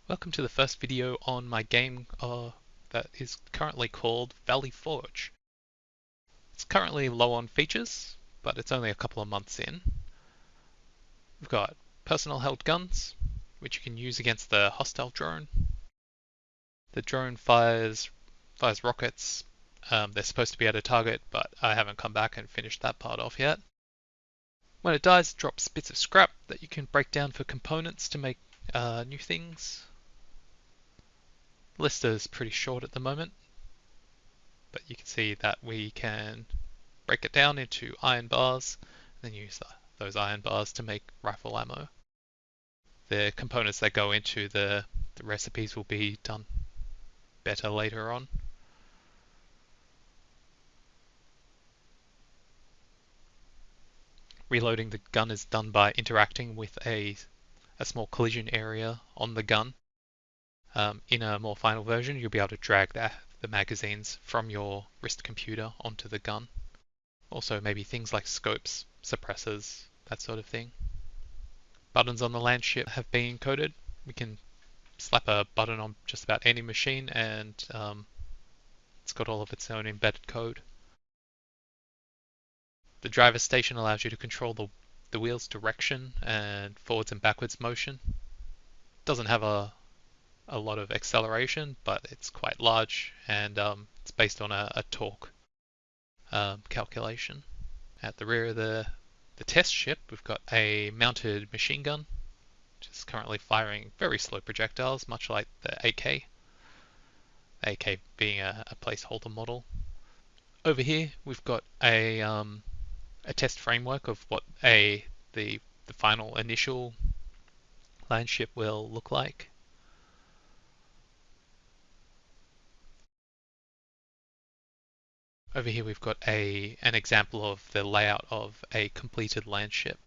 Welcome to the first video on my game that is currently called Valley Forge. It's currently low on features, but it's only a couple of months in. We've got personal held guns, which you can use against the hostile drone. The drone fires rockets. They're supposed to be at a target, but I haven't come back and finished that part off yet. When it dies, it drops bits of scrap that you can break down for components to make new things. The list is pretty short at the moment, but you can see that we can break it down into iron bars and then use those iron bars to make rifle ammo. The components that go into the recipes will be done better later on. Reloading the gun is done by interacting with a small collision area on the gun. In a more final version, you'll be able to drag the magazines from your wrist computer onto the gun. Also maybe things like scopes, suppressors, that sort of thing. Buttons on the land ship have been encoded. We can slap a button on just about any machine and it's got all of its own embedded code. The driver station allows you to control the wheel's direction and forwards and backwards motion. It doesn't have a lot of acceleration, but it's quite large and it's based on a torque calculation. At the rear of the test ship, we've got a mounted machine gun, which is currently firing very slow projectiles, much like the AK. AK being a placeholder model. Over here, we've got a test framework of what the final initial land ship will look like. Over here we've got an example of the layout of a completed land ship.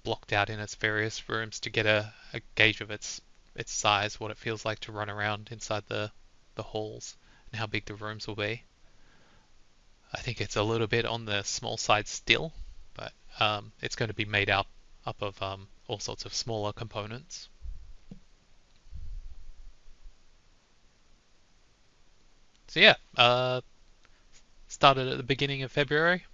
Blocked out in its various rooms to get a gauge of its size, what it feels like to run around inside the halls, and how big the rooms will be. I think it's a little bit on the small side still, but it's going to be made up of all sorts of smaller components. So yeah, started at the beginning of February.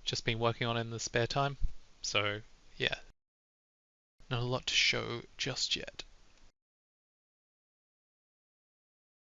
Just been working on it in the spare time. So yeah, not a lot to show just yet.